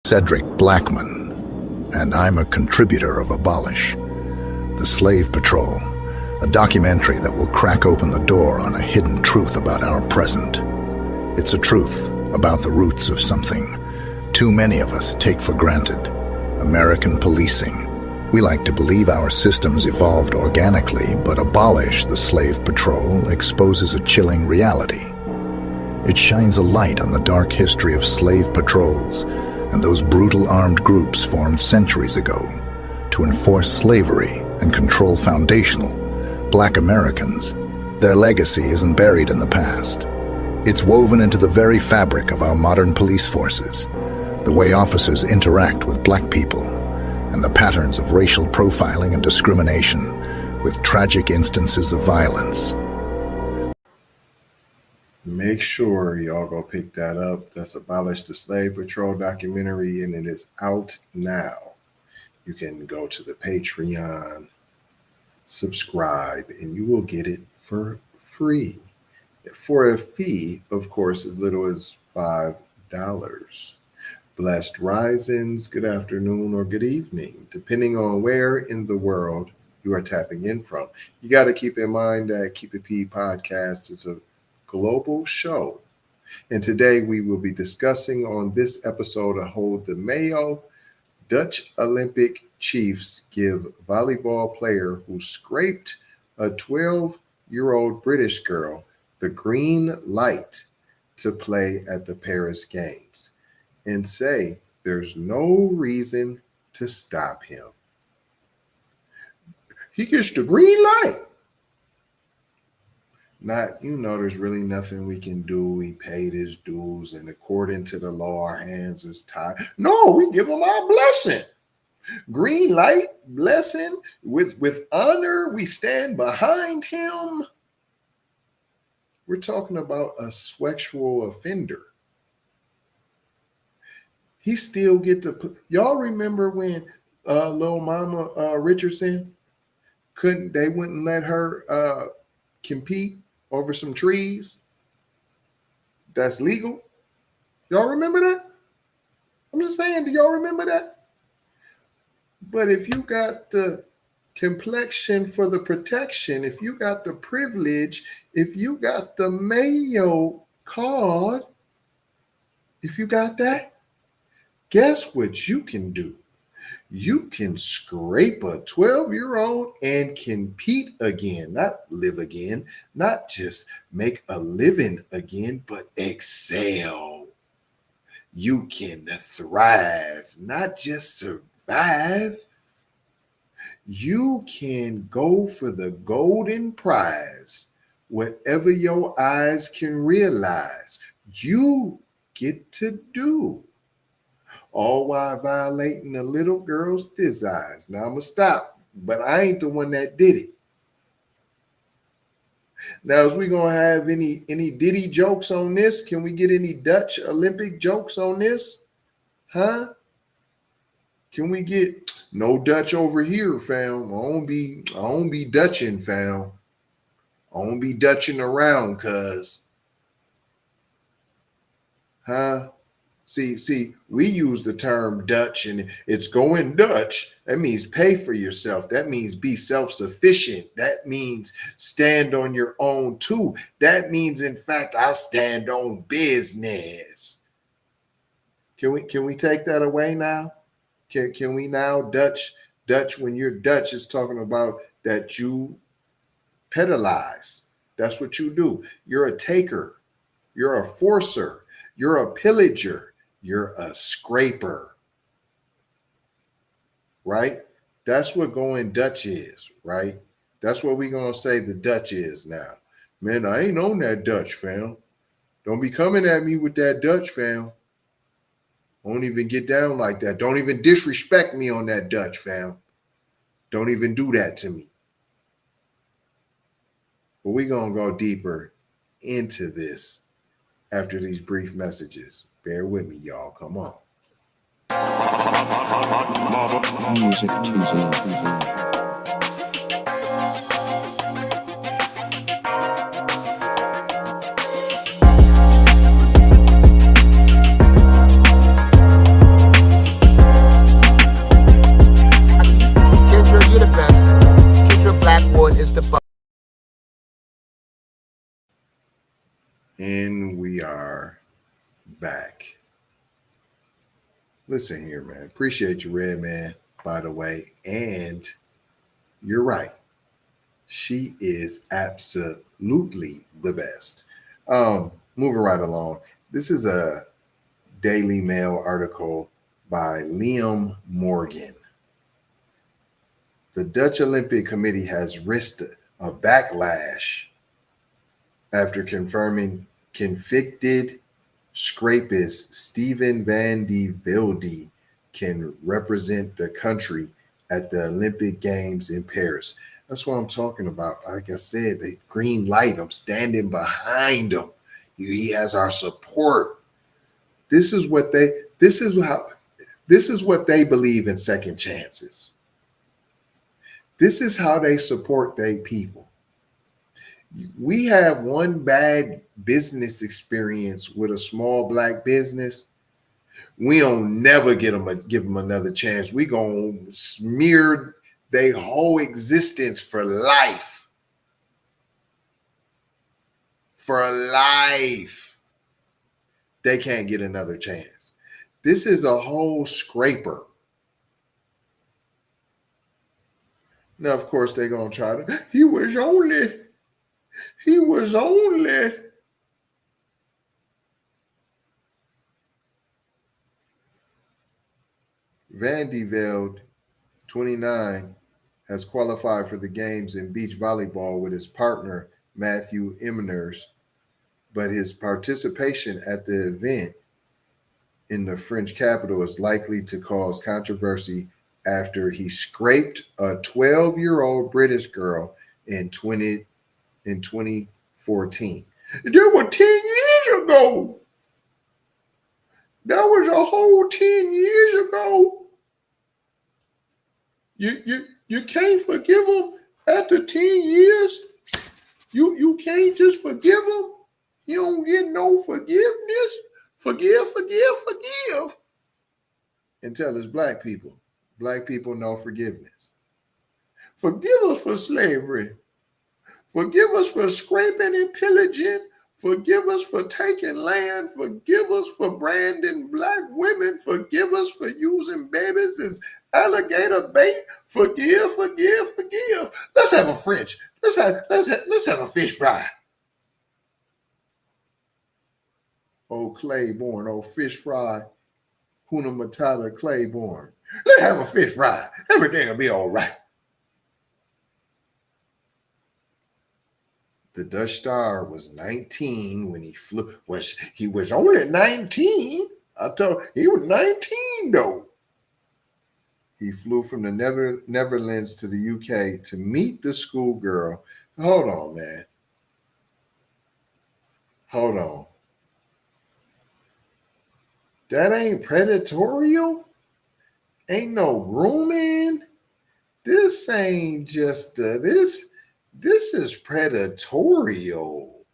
Cedric Blackman, and I'm a contributor of Abolish, the Slave Patrol, a documentary that will crack open the door on a hidden truth about our present. It's a truth about the roots of something too many of us take for granted: American policing. We like to believe our systems evolved organically, but Abolish, the Slave Patrol, exposes a chilling reality. It shines a light on the dark history of slave patrols and those brutal armed groups formed centuries ago to enforce slavery and control foundational Black Americans. Their legacy isn't buried in the past. It's woven into the very fabric of our modern police forces, the way officers interact with Black people, and the patterns of racial profiling and discrimination, with tragic instances of violence. Make sure y'all go pick that up. That's Abolish the Slave Patrol documentary, and it is out now. You can go to the Patreon, subscribe, and you will get it for free. For a fee, of course, as little as $5. Blessed risings, good afternoon, or good evening, depending on where in the world you are tapping in from. You got to keep in mind that Keep It P podcast is a global show. And today we will be discussing on this episode of Hold the Mayo, Dutch Olympic chiefs give volleyball player who scraped a 12-year-old British girl the green light to play at the Paris Games, and say there's no reason to stop him. He gets the green light. There's really nothing we can do. He paid his dues, and according to the law, our hands are tied. No, we give him our blessing. Green light, blessing, with honor, we stand behind him. We're talking about a sexual offender. He still get to put. Y'all remember when little Mama Richardson wouldn't let her compete over some trees? That's legal. Y'all remember that? I'm just saying, do y'all remember that? But if you got the complexion for the protection, if you got the privilege, if you got the Mayo card, if you got that, guess what you can do? You can scrape a 12-year-old and compete again, not live again, not just make a living again, but excel. You can thrive, not just survive. You can go for the golden prize, whatever your eyes can realize. You get to do, all while violating a little girl's desires. Now I'm gonna stop, but I ain't the one that did it. Now, is we gonna have any Diddy jokes on this? Can we get any Dutch Olympic jokes on this? Huh? Can we get no Dutch over here, fam? I don't be Dutching, fam. I don't be Dutching around, cuz. Huh? See, we use the term Dutch, and it's going Dutch. That means pay for yourself. That means be self-sufficient. That means stand on your own too. That means, in fact, I stand on business. Can we take that away now? Can we now Dutch, when you're Dutch, is talking about that you pedalize. That's what you do. You're a taker. You're a forcer. You're a pillager. You're a scraper. Right? That's what going Dutch is, right? That's what we're going to say the Dutch is now. Man, I ain't on that Dutch, fam. Don't be coming at me with that Dutch, fam. Don't even get down like that. Don't even disrespect me on that Dutch, fam. Don't even do that to me. But we're going to go deeper into this after these brief messages. Bear with me, y'all. Come on. Music Tuesday. we are back. Listen here, man. Appreciate you, Red Man, by the way. And you're right. She is absolutely the best. Moving right along. This is a Daily Mail article by Liam Morgan. The Dutch Olympic Committee has risked a backlash after confirming convicted scrapist Steven van de Velde can represent the country at the Olympic Games in Paris. That's what I'm talking about. Like I said, the green light. I'm standing behind him. He has our support. This is what they believe in second chances. This is how they support their people. We have one bad business experience with a small black business. We don't never give them another chance. We gonna smear their whole existence for life. For life. They can't get another chance. This is a whole scraper. Now, of course, they're gonna try to. He was only. Van de Velde, 29, has qualified for the games in beach volleyball with his partner, Matthew Immers, but his participation at the event in the French capital is likely to cause controversy after he scraped a 12-year-old British girl in 2014. That was 10 years ago. That was a whole 10 years ago. You can't forgive him after 10 years. You can't just forgive him. You don't get no forgiveness. Forgive. Until it's black people. Black people know forgiveness. Forgive us for slavery. Forgive us for scraping and pillaging. Forgive us for taking land. Forgive us for branding black women. Forgive us for using babies as alligator bait. Forgive. Let's have a French. Let's have a fish fry. Oh, Claiborne, oh, fish fry. Kuna Matata Claiborne. Let's have a fish fry. Everything will be all right. The Dutch star was 19 when he flew. He was only 19. I told he was 19 though. He flew from the Netherlands to the UK to meet the schoolgirl. Hold on, man. Hold on. That ain't predatorial? Ain't no grooming? This ain't just this is predatorial.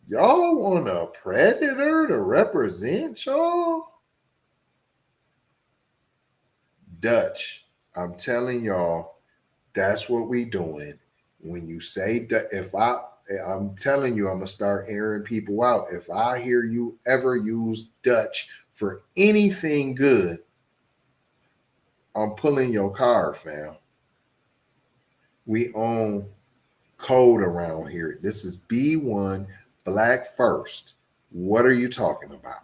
Y'all want a predator to represent y'all? Dutch, I'm telling y'all, that's what we doing. When you say that, I'm telling you, I'm gonna start airing people out. If I hear you ever use Dutch for anything good, I'm pulling your card, fam. We own code around here. This is B1 Black First. What are you talking about?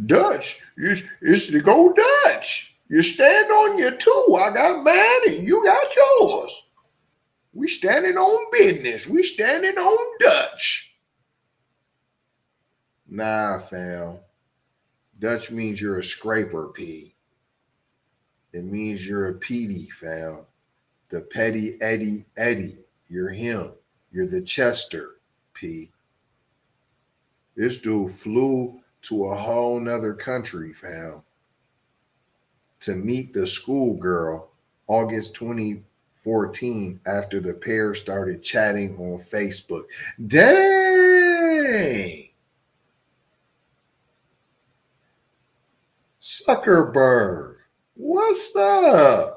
Dutch, it's the go Dutch. You stand on your two. I got mine and you got yours. We standing on business. We standing on Dutch. Nah, fam. Dutch means you're a scraper, P. It means you're a PD, fam. The petty Eddie. You're him. You're the Chester, P. This dude flew to a whole nother country, fam, to meet the schoolgirl August 2014 after the pair started chatting on Facebook. Dang! Zuckerberg, what's up?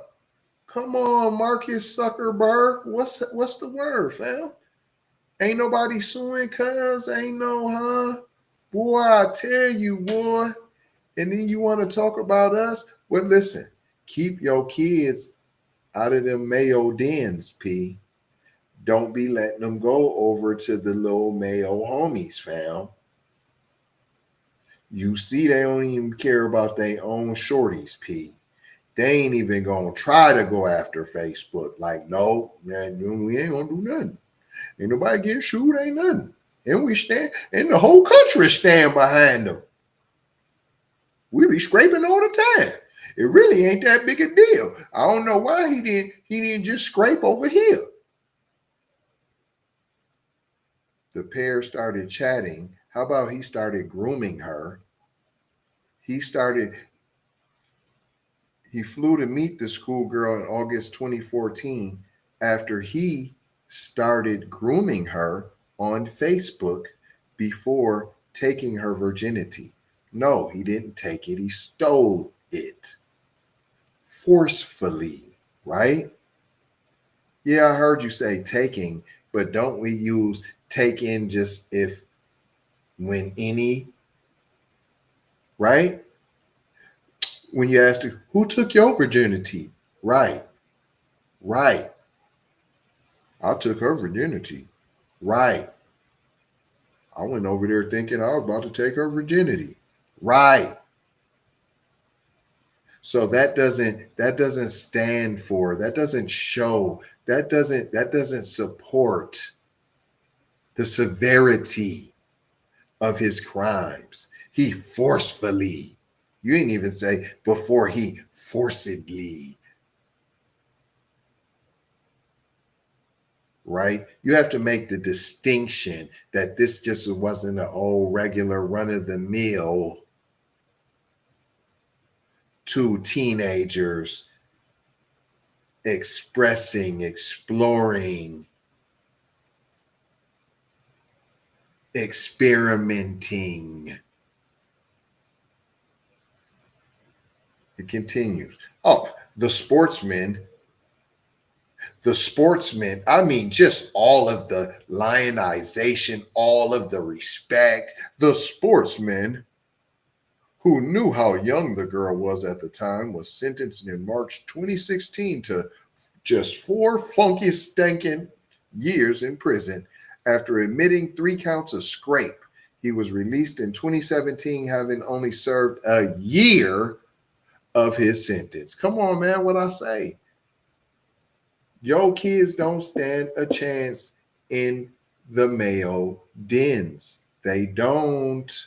Come on, Marcus Zuckerberg. What's the word, fam? Ain't nobody suing cuz, ain't no, huh? Boy, I tell you, boy. And then you want to talk about us? Well, listen, keep your kids out of them Mayo dens, P. Don't be letting them go over to the little Mayo homies, fam. You see, they don't even care about their own shorties, P. They ain't even gonna try to go after Facebook. Like, no, man, we ain't gonna do nothing. Ain't nobody getting sued, ain't nothing. And we stand, and the whole country stand behind them. We be scraping all the time. It really ain't that big a deal. I don't know why he didn't just scrape over here. The pair started chatting. How about he started grooming her? He flew to meet the schoolgirl in August 2014 after he started grooming her on Facebook before taking her virginity. No, he didn't take it. He stole it forcefully, right? Yeah, I heard you say taking, but don't we use taking just if, when, any, right? When you ask who took your virginity? Right, right. I took her virginity. Right. I went over there thinking I was about to take her virginity. Right. So that doesn't stand for, that doesn't show, that doesn't support the severity of his crimes. He forcefully, you didn't even say before he forcedly, right? You have to make the distinction that this just wasn't an old regular run of the mill two teenagers expressing, exploring, experimenting. It continues. Oh, the sportsmen, I mean, just all of the lionization, all of the respect. The sportsmen, who knew how young the girl was at the time, was sentenced in March 2016 to just 4 funky, stinking years in prison after admitting 3 counts of scrape. He was released in 2017, having only served a year of his sentence. Come on, man, what I say? Yo, kids don't stand a chance in the Mayo dens. They don't.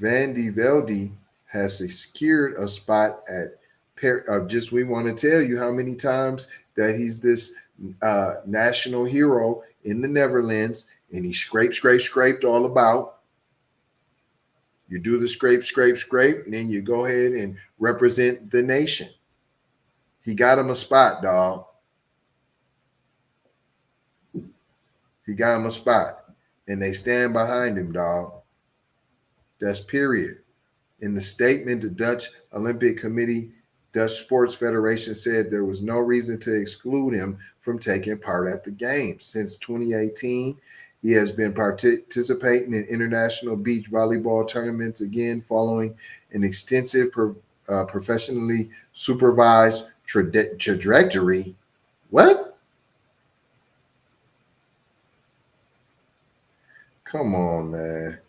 Velde has secured a spot at just, we want to tell you how many times that he's this national hero in the Netherlands, and he scraped all about. You do the scrape, and then you go ahead and represent the nation. He got him a spot, dog. He got him a spot, and they stand behind him, dog. That's period. In the statement, the Dutch Olympic Committee, Dutch Sports Federation, said there was no reason to exclude him from taking part at the games. Since 2018, he has been participating in international beach volleyball tournaments again, following an extensive professionally supervised trajectory. What? Come on, man.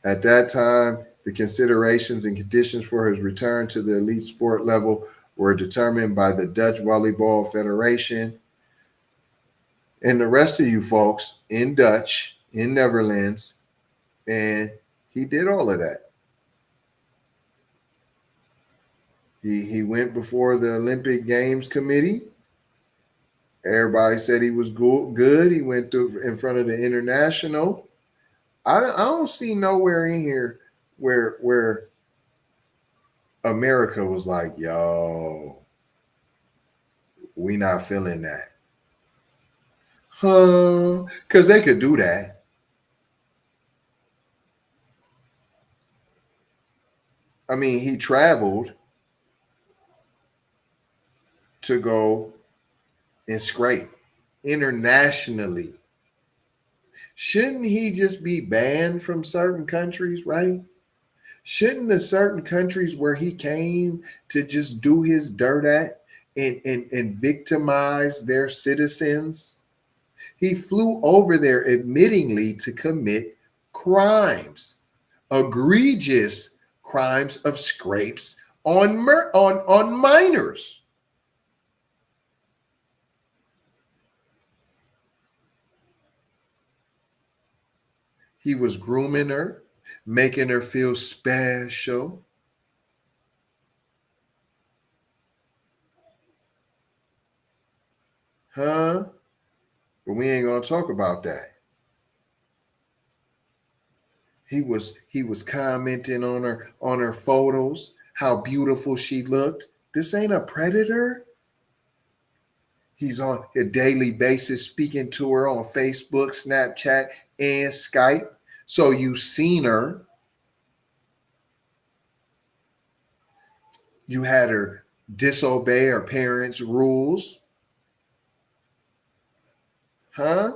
At that time, the considerations and conditions for his return to the elite sport level were determined by the Dutch Volleyball Federation. And the rest of you folks in Dutch, in Netherlands, and he did all of that. He went before the Olympic Games Committee. Everybody said he was good. He went through in front of the international. I don't see nowhere in here where America was like, yo, we not feeling that. Huh? Because they could do that. I mean, he traveled to go and scrape internationally. Shouldn't he just be banned from certain countries, right? Shouldn't the certain countries where he came to just do his dirt at and victimize their citizens? He flew over there admittingly to commit crimes, egregious crimes of scrapes on minors. He was grooming her, making her feel special. Huh? But we ain't gonna talk about that. He was commenting on her photos, how beautiful she looked. This ain't a predator. He's on a daily basis speaking to her on Facebook, Snapchat, and Skype. So you've seen her. You had her disobey her parents' rules. Huh?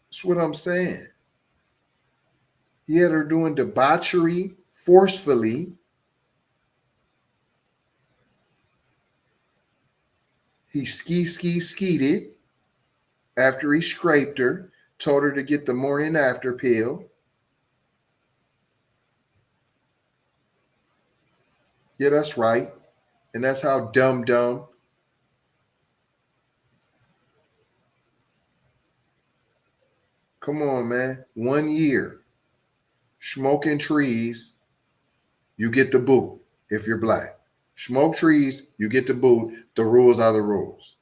That's what I'm saying. He had her doing debauchery forcefully. He skeeted after he scraped her, told her to get the morning after pill. Yeah, that's right. And that's how dumb. Come on, man. 1 year. Smoking trees, you get the boot if you're black. Smoke trees, you get the boot. The rules are the rules.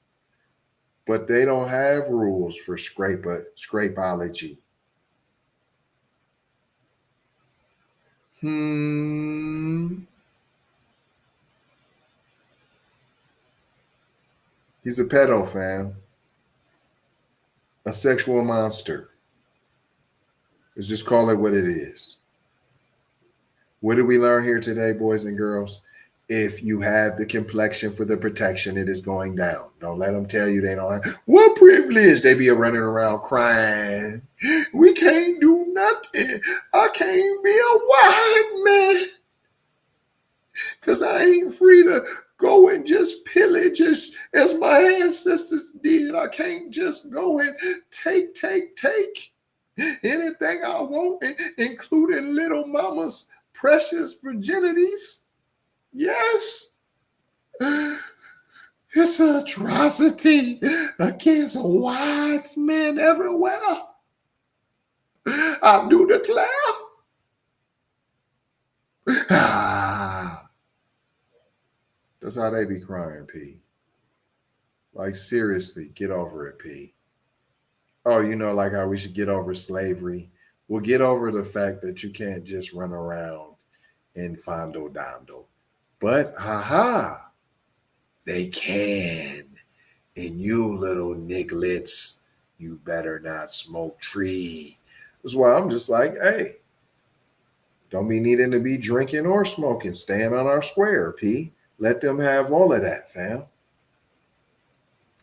But they don't have rules for scrapeology. He's a pedo, fam. A sexual monster. Let's just call it what it is. What did we learn here today, boys and girls? If you have the complexion for the protection, it is going down. Don't let them tell you they don't have. What privilege? They be running around crying. We can't do nothing. I can't be a white man because I ain't free to go and just pillage as my ancestors did. I can't just go and take anything I want, including little mama's precious virginities. Yes, it's an atrocity against white men everywhere. I do declare. That's how they be crying, P. Like, seriously, get over it, P. Oh, like how we should get over slavery. We'll get over the fact that you can't just run around in fondo dondo. But, they can. And you little nigglets, you better not smoke tree. That's why I'm just like, hey, don't be needing to be drinking or smoking. Staying on our square, P. Let them have all of that, fam.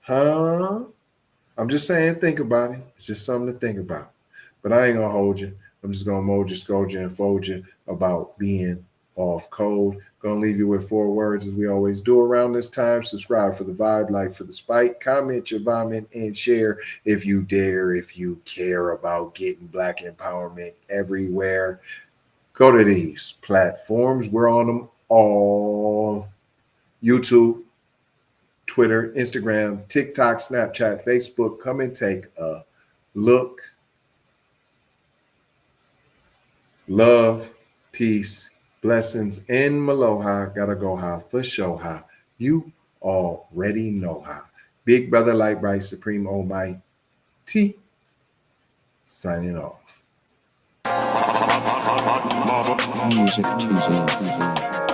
Huh? I'm just saying, think about it. It's just something to think about. But I ain't going to hold you. I'm just going to mold you, scold you, and fold you about being off code. Gonna leave you with 4 words as we always do around this time. Subscribe for the vibe, like for the spike, comment your vomit, and share if you dare, if you care about getting black empowerment everywhere. Go to these platforms. We're on them all. YouTube, Twitter, Instagram, TikTok, Snapchat, Facebook. Come and take a look. Love, peace, blessings, and maloha. Gotta go high for show high. You already know how. Big brother, light bright, supreme almighty. Signing off. Music to